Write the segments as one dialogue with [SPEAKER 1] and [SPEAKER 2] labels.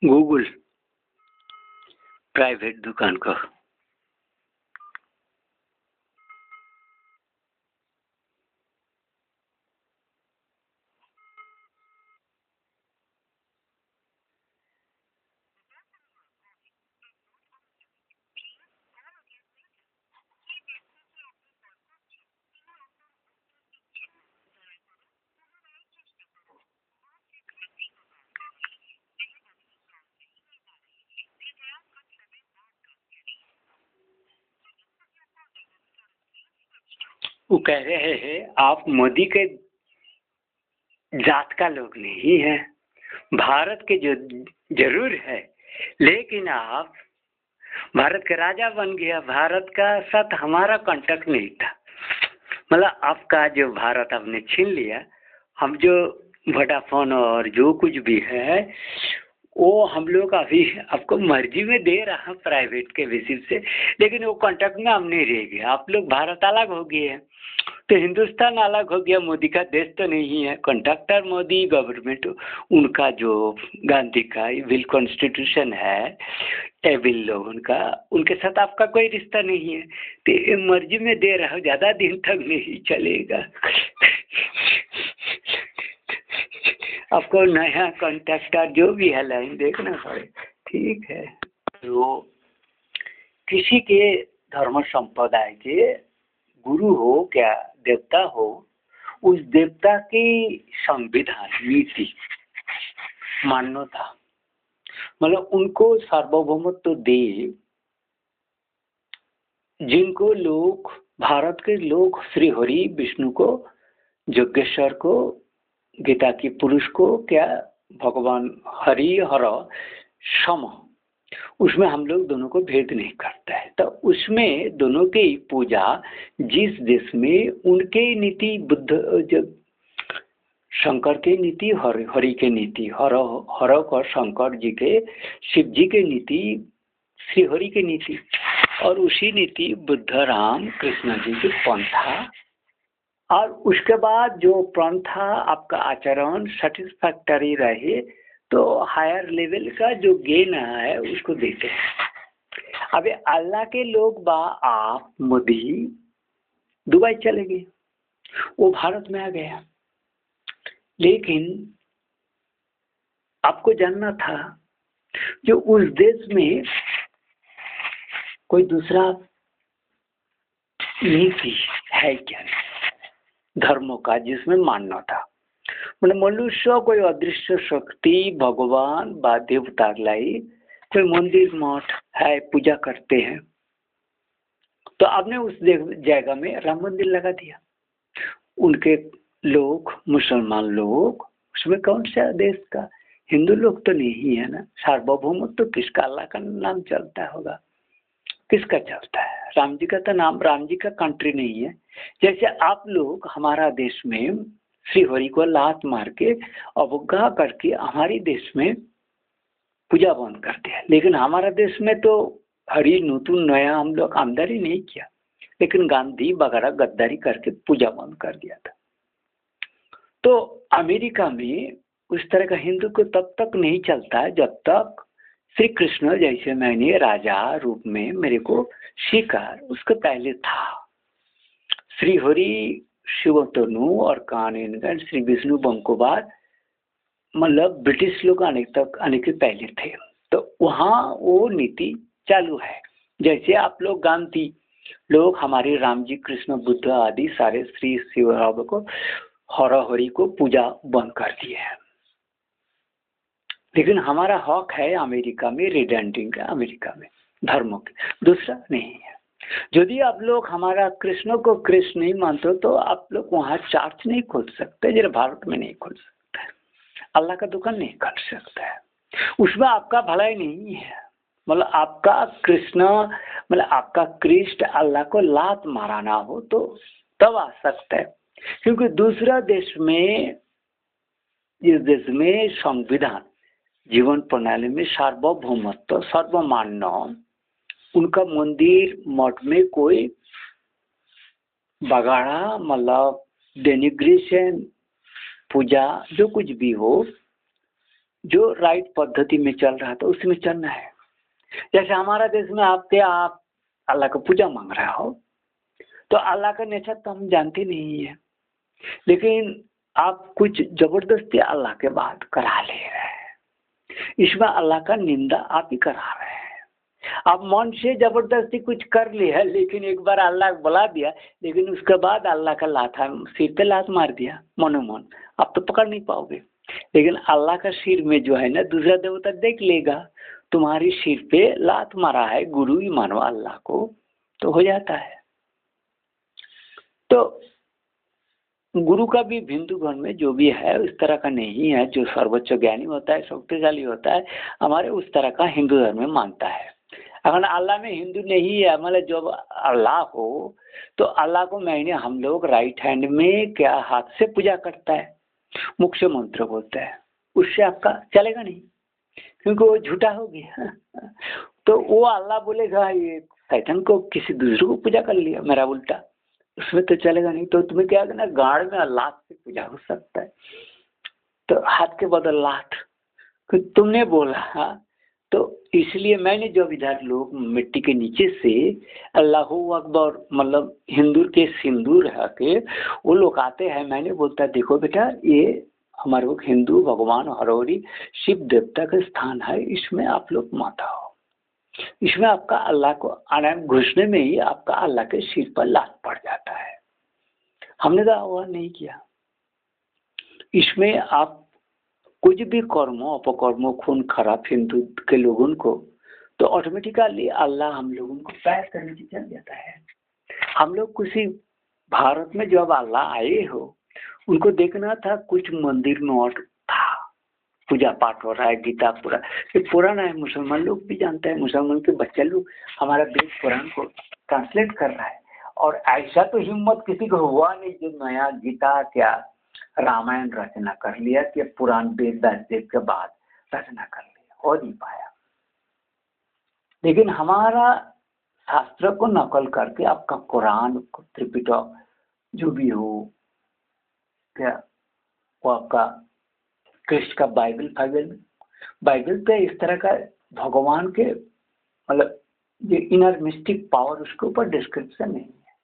[SPEAKER 1] Google private दुकान को वो कह रहे हैं आप मोदी के जात का लोग नहीं है, भारत के जो जरूर है, लेकिन आप भारत के राजा बन गया, भारत का साथ हमारा कांटेक्ट नहीं था। मतलब आपका जो भारत आपने छीन लिया, हम जो वोडाफोन और जो कुछ भी है वो हम लोग अभी आपको मर्जी में दे रहा प्राइवेट के बेसिस से, लेकिन वो कांटेक्ट में हम नहीं रह गए। आप लोग भारत अलग हो गए हैं तो हिंदुस्तान अलग हो गया, मोदी का देश तो नहीं है। कॉन्ट्रैक्टर मोदी गवर्नमेंट, उनका जो गांधी का विल कॉन्स्टिट्यूशन है, ए बिल लोग उनका, उनके साथ आपका कोई रिश्ता नहीं है, तो ये मर्जी में दे रहा हो, ज़्यादा दिन तक नहीं चलेगा। आपको नया कॉन्ट्रैक्टर जो भी है लाइन देखना पड़े, ठीक है। तो किसी के धर्म संप्रदाय के गुरु हो क्या देवता हो, उस देवता की संविधान नीति मान्यता, मतलब उनको सार्वभौमत्व दे, जिनको लोग भारत के लोग श्री हरि विष्णु को, योगेश्वर को, गीता की पुरुष को क्या भगवान हरि हर सम, उसमें हम लोग दोनों को भेद नहीं करता है। तो उसमें दोनों की पूजा जिस देश में उनके नीति, बुद्ध जब शंकर के नीति, हरि के नीति, हर और शंकर जी के, शिव जी के नीति, श्री हरि के नीति, और उसी नीति बुद्ध राम कृष्ण जी की पंथा, और उसके बाद जो पंथा आपका आचरण सेटिस्फैक्टरी रहे तो हायर लेवल का जो गेन है उसको देते हैं। अबे अल्लाह के लोग बा, आप मोदी दुबई चले गए, वो भारत में आ गया, लेकिन आपको जानना था जो उस देश में कोई दूसरा नीति है क्या धर्मों का जिसमें मानना था, मतलब मनुष्य कोई अदृश्य शक्ति भगवान बा देवता लाई कोई मंदिर मठ है पूजा करते हैं, तो आपने उस जगह में राम मंदिर लगा दिया। उनके लोग मुसलमान लोग, उसमें कौन सा देश का, हिंदू लोग तो नहीं है ना, सार्वभौम तो किसका, अल्लाह का नाम चलता होगा, किसका चलता है, राम जी का तो नाम, राम जी का कंट्री नहीं है। जैसे आप लोग हमारा देश में श्री हरि को लात मार के अवज्ञा करके हमारे देश में पूजा बंद करते हैं, लेकिन हमारा देश में तो हरि नूतन नया हम लोग आमदानी नहीं किया, लेकिन गांधी वगैरह गद्दारी करके पूजा बंद कर दिया था। तो अमेरिका में उस तरह का हिंदू को तब तक नहीं चलता है जब तक श्री कृष्ण जैसे मैंने राजा रूप में मेरे को स्वीकार, उसके पहले था श्री हरि शिव तनु और कानन श्री विष्णु बंकोबार, मतलब ब्रिटिश लोग आने के पहले थे, तो वहाँ वो नीति चालू है। जैसे आप लोग गांधी लोग हमारे राम जी कृष्ण बुद्ध आदि सारे श्री शिव को हर हरि को पूजा बंद कर दिए है, लेकिन हमारा हक है अमेरिका में रेडेंटिंग का, अमेरिका में धर्मों के दूसरा नहीं है। यदि आप लोग हमारा कृष्ण को कृष्ण नहीं मानते तो आप लोग वहाँ चर्च नहीं खोल सकते, जरा भारत में नहीं खोल सकते, अल्लाह का दुकान नहीं कर सकता है, उसमें आपका भलाई नहीं है। मतलब आपका कृष्ण, मतलब आपका कृष्ण अल्लाह को लात माराना हो तो तब आ सकता है, क्योंकि दूसरा देश में, इस देश में संविधान जीवन प्रणाली में सार्वभौमत्व सर्वमान्य, उनका मंदिर मठ में कोई बगाड़ा मतलब डेनिग्रेशन पूजा जो कुछ भी हो, जो राइट पद्धति में चल रहा था उसमें चलना है। जैसे हमारा देश में आप अल्लाह का पूजा मांग रहा हो तो अल्लाह का नेचर तो हम जानते नहीं है, लेकिन आप कुछ जबरदस्ती अल्लाह के बात करा ले रहे हैं, इसमें अल्लाह का निंदा आप ही करा रहे हैं। आप मन से जबरदस्ती कुछ कर लिया, लेकिन एक बार अल्लाह बुला दिया, लेकिन उसके बाद अल्लाह का लाथा सिर पे लात मार दिया मनोमन, आप तो पकड़ नहीं पाओगे। लेकिन अल्लाह का सिर में जो है ना, दूसरा देवता देख लेगा तुम्हारी सिर पे लात मारा है, गुरु ही मानो अल्लाह को, तो हो जाता है। तो गुरु का भी हिंदू धर्म में जो भी है उस तरह का नहीं है, जो सर्वोच्च ज्ञानी होता है, शक्तिशाली होता है, हमारे उस तरह का हिंदू धर्म में मानता है। अगर अल्लाह में हिंदू नहीं है, मतलब जब अल्लाह हो तो अल्लाह को मैंने हम लोग राइट हैंड में क्या हाथ से पूजा करता है, मुख से मंत्र बोलता है, उससे आपका चलेगा नहीं, क्योंकि वो झूठा हो गया। तो वो अल्लाह बोलेगा ये शैतान को किसी दूसरे को पूजा कर लिया मेरा उल्टा, उसमें तो चलेगा नहीं। तो तुम्हें क्या करना, गाड़ में अल्लाह से पूजा हो सकता है, तो हाथ के बदल लात तुमने बोला। हाँ, तो इसलिए मैंने जब इधर लोग मिट्टी के नीचे से अल्लाहू अकबर मतलब हिंदू के सिंदूर है के वो लोग आते हैं, मैंने बोलता देखो बेटा ये हमारे लोग हिंदू भगवान हरौरी शिव देवता का स्थान है, इसमें आप लोग मत आओ, इसमें आपका अल्लाह को आना घुसने में ही आपका अल्लाह के सिर पर लात पड़ जाता है। हमने तो आह्वान नहीं किया, इसमें आप कुछ भी कर्मो अपकर्मो खून खराब हिंदू के लोगों को, तो ऑटोमेटिकली अल्लाह हम लोगों को पैर करने की चल जाता है। हम लोग किसी भारत में जब अल्लाह आए हो, उनको देखना था कुछ मंदिर में और था पूजा पाठ हो रहा है, गीता पूरा ये पुराना है, मुसलमान लोग भी जानते हैं, मुसलमान के बच्चे लोग हमारा वेद पुराण को ट्रांसलेट कर रहा है। और ऐसा तो हिम्मत किसी को हुआ नहीं जो नया गीता क्या रामायण रचना कर लिया कि पुराण वेद देव के बाद रचना कर लिया, हो नहीं पाया। लेकिन हमारा शास्त्र को नकल करके आपका कुरान त्रिपिटक जो भी हो क्या, वो आपका कृष्ण का बाइबल पे इस तरह का भगवान के मतलब जो इनर मिस्टिक पावर उसके ऊपर डिस्क्रिप्शन नहीं है,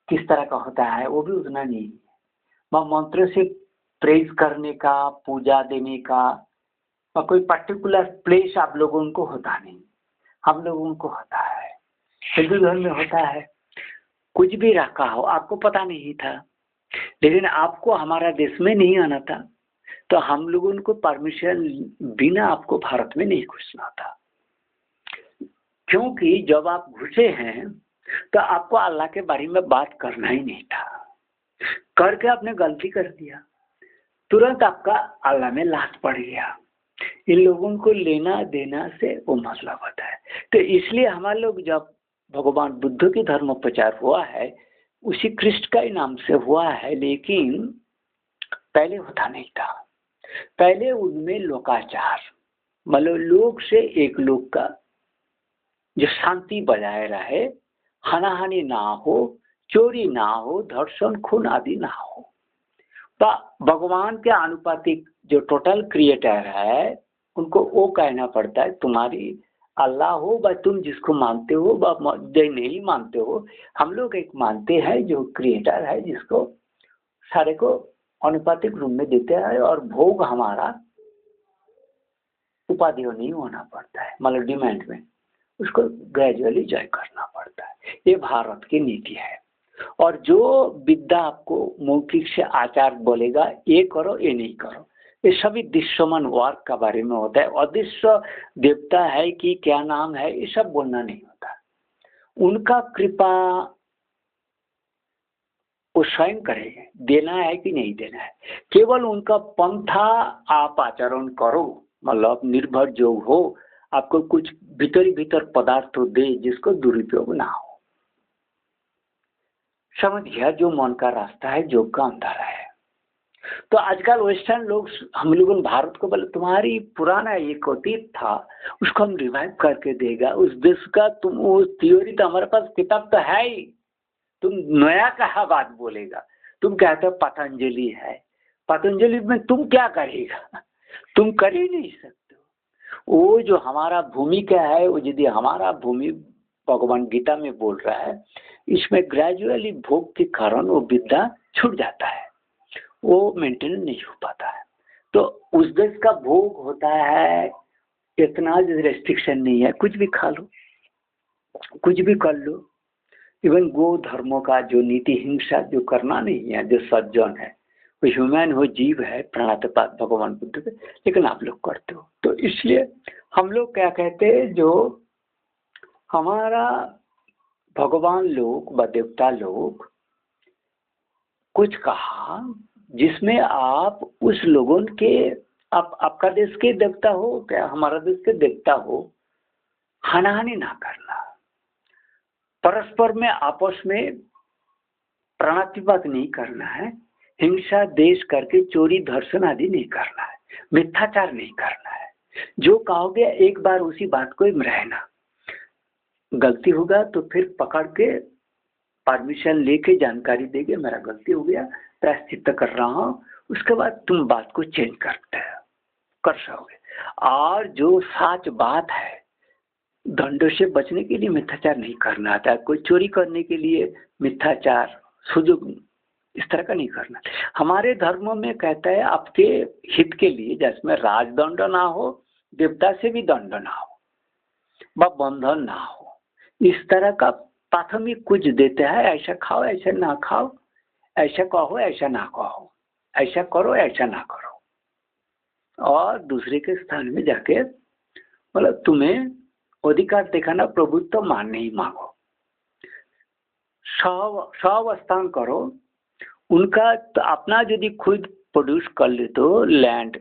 [SPEAKER 1] किस तरह का होता है वो भी उतना नहीं है। मंत्र से प्रेज करने का, पूजा देने का और कोई पर्टिकुलर प्लेस आप लोगों को होता नहीं, हम लोगों को होता है। हिंदू धर्म में होता है, कुछ भी रखा हो आपको पता नहीं था, लेकिन आपको हमारा देश में नहीं आना था, तो हम लोगों को परमिशन बिना आपको भारत में नहीं घुसना था, क्योंकि जब आप घुसे हैं तो आपको अल्लाह के बारे में बात करना ही नहीं था, करके आपने गलती कर दिया, तुरंत आपका अल्लाह में लात पड़ गया। इन लोगों को लेना देना से वो मतलब होता है। तो इसलिए हमारे लोग जब भगवान बुद्ध की धर्म प्रचार हुआ है उसी कृष्ण का ही नाम से हुआ है, लेकिन पहले होता नहीं था। पहले उनमें लोकाचार मतलब लोग से एक लोग का जो शांति बजाय रहे, हानाहानि ना हो, चोरी ना हो, धर्षण खून आदि ना हो। तो भगवान के आनुपातिक जो टोटल क्रिएटर है उनको वो कहना पड़ता है तुम्हारी अल्लाह हो व तुम जिसको मानते हो व जो नहीं मानते हो, हम लोग एक मानते हैं जो क्रिएटर है जिसको सारे को अनुपातिक रूप में देते हैं, और भोग हमारा उपाधि नहीं होना पड़ता है, मतलब डिमांड में उसको ग्रेजुअली जय करना पड़ता है। ये भारत की नीति है। और जो विद्या आपको मौखिक से आचार बोलेगा ये करो ये नहीं करो, ये सभी दृश्यमान वर्क का बारे में होता है। अदृश्य देवता है कि क्या नाम है ये सब बोलना नहीं होता, उनका कृपा वो स्वयं करेंगे, देना है कि नहीं देना है, केवल उनका पंथा आप आचरण करो, मतलब निर्भर जो हो आपको कुछ भीतर पदार्थ तो दे जिसको दुरुपयोग ना हो। समझ गया, जो मन का रास्ता है, योग का अंधारा है। तो आजकल वेस्टर्न लोग हम लोगों भारत को बोले तुम्हारी पुराना एक अतीत था उसको हम रिवाइव करके देगा, उस देश का तुम वो थ्योरी तो हमारे पास किताब तो है ही, तुम नया कहा बात बोलेगा। तुम कहते हो पतंजलि है, पतंजलि में तुम क्या करेगा, तुम कर ही नहीं सकते हो। वो जो हमारा भूमिका है, वो यदि हमारा भूमि भगवान गीता में बोल रहा है, इसमें ग्रेजुअली भोग के कारण वो विद्या छूट जाता है, वो मेंटेन नहीं हो पाता है। तो उस देश का भोग होता है, इतना रेस्ट्रिक्शन नहीं है, कुछ भी खा लो, कुछ भी कर लो। इवन गो धर्मों का जो नीति हिंसा जो करना नहीं है, जो सज्जन है, वो ह्यूमन हो, जीव है, प्राणात्पात भगवान बुद्ध के, लेकिन आप लोग करते हो। तो इसलिए हम लोग क्या कहते हैं, जो हमारा भगवान लोग व देवता लोग कुछ कहा जिसमें आप उस लोगों के, आपका देश के देवता हो क्या हमारा देश के देवता हो, हानि ना करना, परस्पर में आपस में प्राणातिपात नहीं करना है, हिंसा देश करके चोरी धर्षण आदि नहीं करना है, मिथ्याचार नहीं करना है। जो कहोगे एक बार उसी बात को रहना, गलती होगा तो फिर पकड़ के परमिशन लेके जानकारी देंगे, मेरा गलती हो गया, प्रायश्चित कर रहा हूँ, उसके बाद तुम बात को चेंज कर सकोगे। और जो सच बात है, दंडों से बचने के लिए मिथ्याचार नहीं करना आता है, कोई चोरी करने के लिए मिथ्याचार सुजोग इस तरह का नहीं करना। हमारे धर्म में कहता है आपके हित के लिए, जिसमें राजदंड ना हो, देवता से भी दंड ना हो, व बंधन ना हो, इस तरह का प्राथमिक कुछ देते हैं, ऐसा खाओ ऐसा ना खाओ, ऐसा कहो ऐसा ना कहो, ऐसा करो ऐसा ना करो। और दूसरे के स्थान में जाके मतलब तुम्हें अधिकार दिखाना, प्रभुत्व मान नहीं मांगो, स्वावस्थान करो उनका। तो अपना यदि खुद प्रोड्यूस कर ले तो लैंड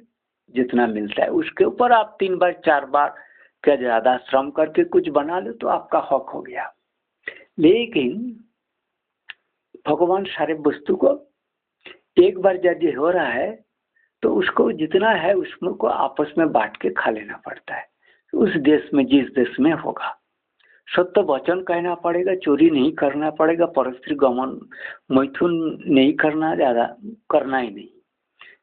[SPEAKER 1] जितना मिलता है उसके ऊपर आप 3 बार 4 बार क्या ज़्यादा श्रम करके कुछ बना लो तो आपका हक हो गया। लेकिन भगवान सारे वस्तु को एक बार यदि हो रहा है तो उसको जितना है उसमें को आपस में बांट के खा लेना पड़ता है। उस देश में जिस देश में होगा सत्य वचन कहना पड़ेगा, चोरी नहीं करना पड़ेगा, परस्त्री गमन मैथुन नहीं करना, ज़्यादा करना ही नहीं,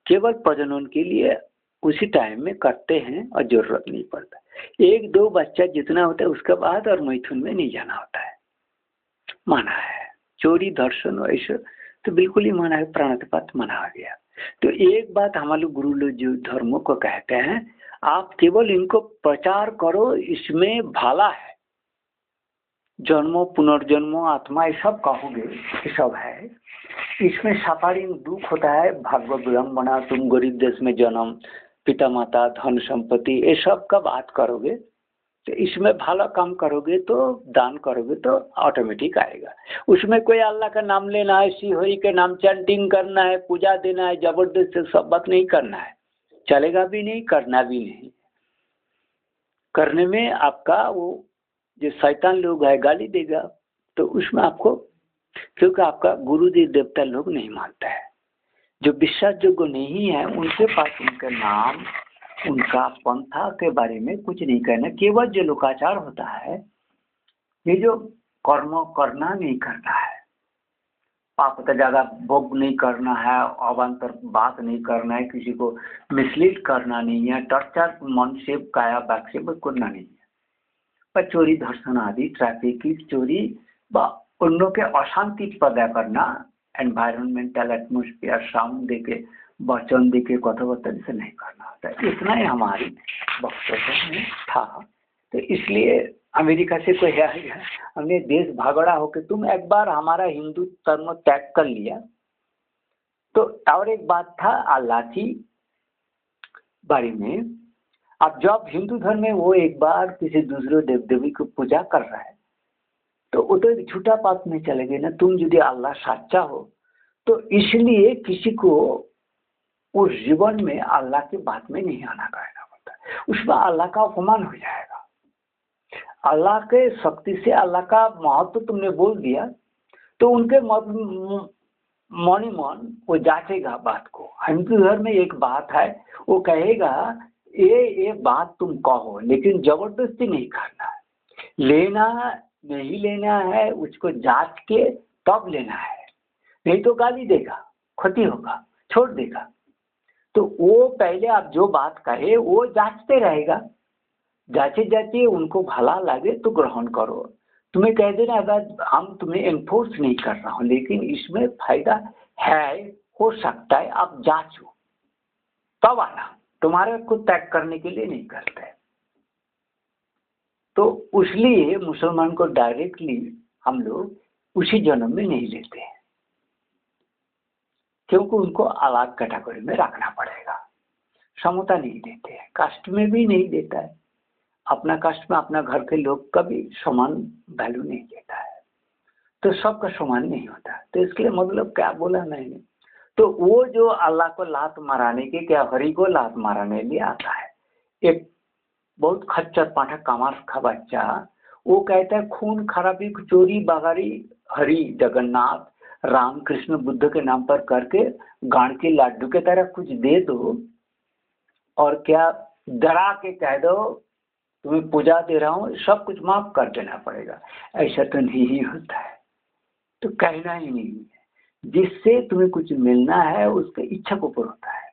[SPEAKER 1] केवल प्रजनन के लिए उसी टाइम में करते हैं और जरूरत नहीं पड़ता। 1-2 बच्चा जितना होता है उसके बाद और मैथुन में नहीं जाना होता है, माना है। चोरी दर्शन ऐसे तो बिल्कुल ही माना है, प्राणातिपात मना आ गया। तो एक बात हमारे गुरु लोग जो धर्मों को कहते हैं, आप केवल इनको प्रचार करो, इसमें भाला है, जन्मों पुनर्जन्मों आत्मा ये सब कहोगे, ये सब है, इसमें सफारी दुख होता है, भाग्य विडम्बना, तुम गरीब देश में जन्म, पिता माता धन संपत्ति ये सब का बात करोगे, तो इसमें भला काम करोगे तो दान करोगे तो ऑटोमेटिक आएगा। उसमें कोई अल्लाह का नाम लेना है, श्री के नाम चैंटिंग करना है, पूजा देना है, जबरदस्त सब बात नहीं करना है, चलेगा भी नहीं, करना भी नहीं। करने में आपका वो जो शैतान लोग है गाली देगा, तो उसमें आपको, क्योंकि आपका गुरुदेव देवता लोग नहीं मानता है, जो विश्वास योग्य नहीं है उनके पास उनके नाम उनका पंथा के बारे में कुछ नहीं कहना। केवल जो लोकाचार होता है, ये जो कर्म करना नहीं करना है, पाप का ज़्यादा भोग नहीं करना है, अवान्तर बात नहीं करना है, किसी को मिसलीड करना नहीं है, टर्चर मन से काया बाक से करना नहीं है, पर चोरी धर्षण आदि ट्रैफिक चोरी व उन लोग के अशांति पैदा करना, एनवायरमेंटल एटमोस्फियर साउंड देके वचन देके कथोपकथन से नहीं करना होता है। इतना ही हमारी वक्तव्य में था। तो इसलिए अमेरिका से कोई है, हमने देश भागड़ा होके तुम एक बार हमारा हिंदू धर्म त्याग कर लिया। तो और एक बात था अल्लाह की बारे में, अब जब हिंदू धर्म में वो एक बार किसी दूसरे देव देवी को पूजा कर रहा है तो वो तो एक झूठा बात में चले गए ना। तुम यदि अल्लाह सच्चा हो तो इसलिए किसी को उस जीवन में अल्लाह की बात में नहीं आना कहना पड़ता, उसमें अल्लाह का अपमान हो जाएगा। अल्लाह के शक्ति से अल्लाह का महत्व तुमने बोल दिया, तो उनके मौनी मन वो जांचेगा बात को। हिंदू धर्म में एक बात है, वो कहेगा ये बात तुम कहो, लेकिन जबरदस्ती नहीं करना है, लेना नहीं लेना है, उसको जांच के तब लेना है, नहीं तो गाली देगा, क्षति होगा, छोड़ देगा। तो वो पहले आप जो बात कहे वो जांचते रहेगा, जांचे जांचे उनको भला लगे तो ग्रहण करो। तुम्हें कह देना अगर हम तुम्हें एनफोर्स नहीं कर रहा हूँ, लेकिन इसमें फायदा है, हो सकता है, आप जांचो तब आना, तुम्हारे को त्याग करने के लिए नहीं करते। तो इसलिए मुसलमान को डायरेक्टली हम लोग उसी जन्म में नहीं लेते हैं, क्योंकि उनको अलग कैटेगरी में रखना पड़ेगा। समता नहीं देते हैं, कास्ट में भी नहीं देता है, अपना कास्ट में अपना घर के लोग का भी समान वैल्यू नहीं देता है, तो सबका समान नहीं होता। तो इसके लिए मतलब क्या बोला मैंने, तो वो जो अल्लाह को लात माराने के, क्या हरि को लात मारने लिए आता है, एक बहुत खच्चर पाठक कमार का बच्चा, वो कहता है खून खराबी चोरी बगारी हरि जगन्नाथ राम कृष्ण बुद्ध के नाम पर करके गाड़ के लाडू के तरह कुछ दे दो, और क्या डरा के कह दो तुम्हें पूजा दे रहा हूँ, सब कुछ माफ कर देना पड़ेगा। ऐसा तो नहीं होता है, तो कहना ही नहीं है। जिससे तुम्हें कुछ मिलना है उसके इच्छा को ऊपर होता है,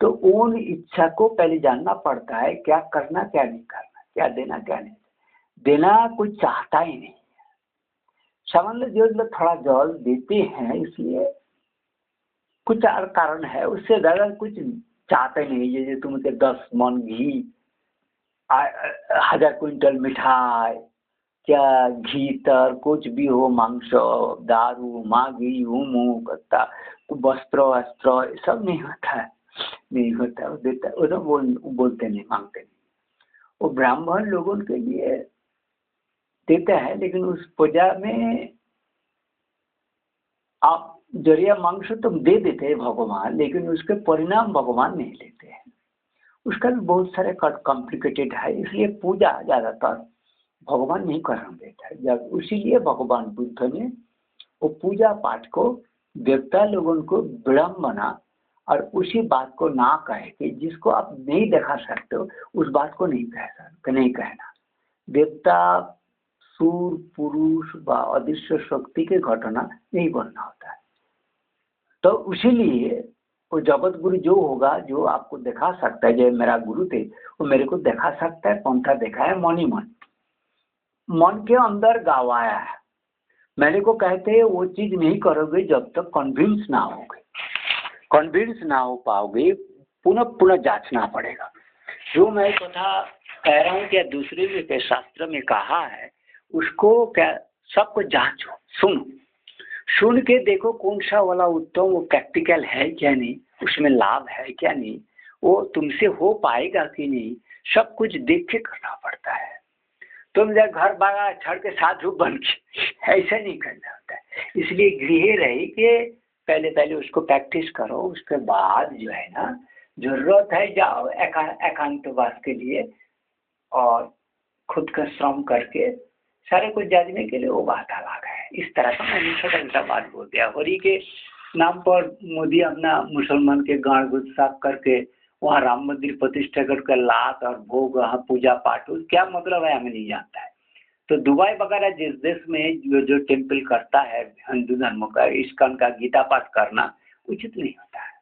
[SPEAKER 1] तो उन इच्छा को पहले जानना पड़ता है, क्या करना क्या नहीं करना, क्या देना क्या नहीं देना। कोई चाहता ही नहीं है, सामान्य जो लोग थोड़ा जल देते हैं, इसलिए कुछ और कारण है, उससे ज्यादा कुछ चाहते नहीं। जैसे तुमसे 10 मन घी, 1000 क्विंटल मिठाई, क्या घी तर कुछ भी हो, मांस दारू मागी उमू कत्ता वस्त्र वस्त्र सब नहीं होता है, नहीं होता है। वो देता है, वो तो बोलते नहीं, मांगते नहीं। वो ब्राह्मण लोगों के लिए देता है, लेकिन उस पूजा में आप जरिया मांस तो दे देते हैं भगवान, लेकिन उसके परिणाम भगवान नहीं लेते हैं। उसका भी बहुत सारे कॉम्प्लिकेटेड है, इसलिए पूजा ज्यादातर भगवान नहीं करने देता है। जब इसीलिए भगवान बुद्ध ने वो पूजा पाठ को देवता लोगों को विडम्बना और उसी बात को ना कहे कि जिसको आप नहीं दिखा सकते हो उस बात को नहीं कह सकते, नहीं कहना। देवता सूर पुरुष व अदृश्य शक्ति के घटना नहीं बनना होता है। तो इसीलिए वो जगत गुरु जो होगा, जो आपको दिखा सकता है, जो मेरा गुरु थे वो मेरे को दिखा सकता है, पंथा देखा है मन ही मन, मन के अंदर गवाया है। मेरे को कहते हैं वो चीज नहीं करोगे जब तक कन्विंस ना होगे, कन्विंस ना हो पाओगे, पुनः पुनः जांचना पड़ेगा। जो मैं कथा कह रहा हूँ, क्या दूसरे के शास्त्र में कहा है, उसको क्या सबको जांचो, सुनो, सुन के देखो कौन सा वाला उत्तम, वो प्रैक्टिकल है क्या नहीं, उसमें लाभ है क्या नहीं, वो तुमसे हो पाएगा कि नहीं, सब कुछ देख के करना पड़ता है। तुम जब घर बागा छड़ के साधु बन के ऐसा नहीं करना होता है। इसलिए गृह रही के पहले उसको प्रैक्टिस करो, उसके बाद जो है ना, जरूरत है जाओ एकांतवास के लिए और खुद का श्रम करके सारे कुछ जानने के लिए, वो बात अलग है। इस तरह का मैंने छोटा बात बोल दिया। होली के नाम पर मोदी अपना मुसलमान के गाड़ गुट साफ करके वहाँ राम मंदिर प्रतिष्ठा करके लात और भोग, वहाँ पूजा पाठ, क्या मतलब है हमें नहीं जानता है। तो दुबई वगैरह जिस देश में जो टेम्पल करता है हिंदू धर्म का, इस्कॉन का गीता पाठ करना उचित नहीं होता है।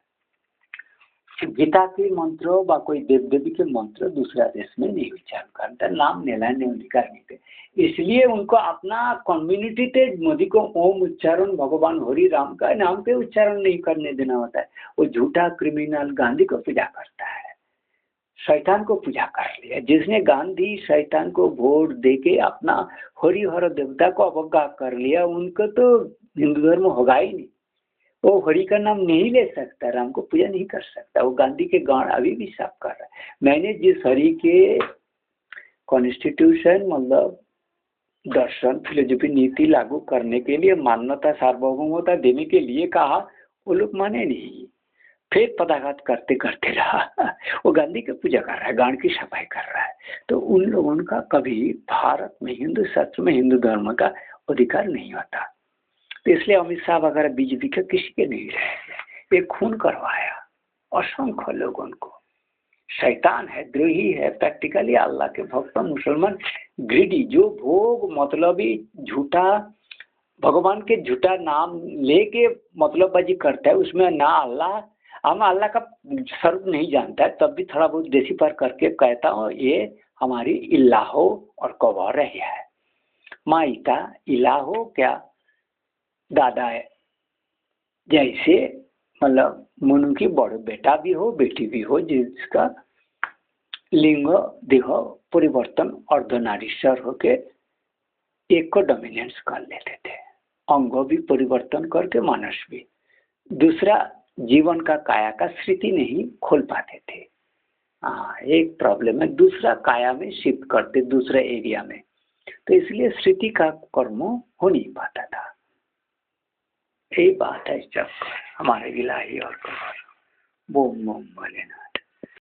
[SPEAKER 1] गीता के मंत्र व कोई देव देवी के मंत्र दूसरा देश में नहीं उच्चारण करता, नाम लेने अधिकार नहीं थे। इसलिए उनको अपना कम्युनिटी थे मोदी को ओम उच्चारण भगवान हरि राम का नाम पे उच्चारण नहीं करने देना होता है। वो झूठा क्रिमिनल गांधी को पूजा करता है, शैतान को पूजा कर लिया। जिसने गांधी शैतान को वोट देके अपना हरिहर देवता को अवज्ञा कर लिया, उनको तो हिंदू धर्म होगा ही नहीं। वो हरि का नाम नहीं ले सकता, राम को पूजा नहीं कर सकता। वो गांधी के गांड अभी भी साफ कर रहा है। मैंने जिस हरि के कॉन्स्टिट्यूशन मतलब दर्शन फिलोसफी नीति लागू करने के लिए मान्यता सार्वभौमता देने के लिए कहा, वो लोग माने नहीं। फिर पदाघात करते करते रहा। वो गांधी की पूजा कर रहा है, गांड की सफाई कर रहा है। तो उन लोगों का कभी भारत में हिंदू शास्त्र में हिंदू धर्म का अधिकार नहीं होता। तो इसलिए अमित शाह वगैरह बीजेपी के किसी के नहीं रहे। एक खून करवाया असंख्य लोगों को। शैतान है, द्रोही है, प्रैक्टिकली अल्लाह के भक्त मुसलमान ग्रीडी, जो भोग मतलबी झूठा भगवान के झूठा नाम लेके मतलबबाजी करता है, उसमें ना अल्लाह, हम अल्लाह का स्वरूप नहीं जानता है, तब भी थोड़ा बहुत देसी पर करके कहता हूँ ये हमारी इलाहो और कौवा रही है। माइका इलाहो क्या दादा है, जैसे मतलब मनु की बड़े बेटा भी हो बेटी भी हो, जिसका लिंग देह परिवर्तन अर्धनारीश्वर होके एक को डोमिनेंस कर लेते थे, अंग भी परिवर्तन करके मानस भी, दूसरा जीवन का काया का स्थिति नहीं खोल पाते थे। हाँ, एक प्रॉब्लम है, दूसरा काया में शिफ्ट करते दूसरे एरिया में, तो इसलिए स्थिति का कर्म हो नहीं पाता था। यही बात है जब हमारे इलाही और बोम बोम बोले ना।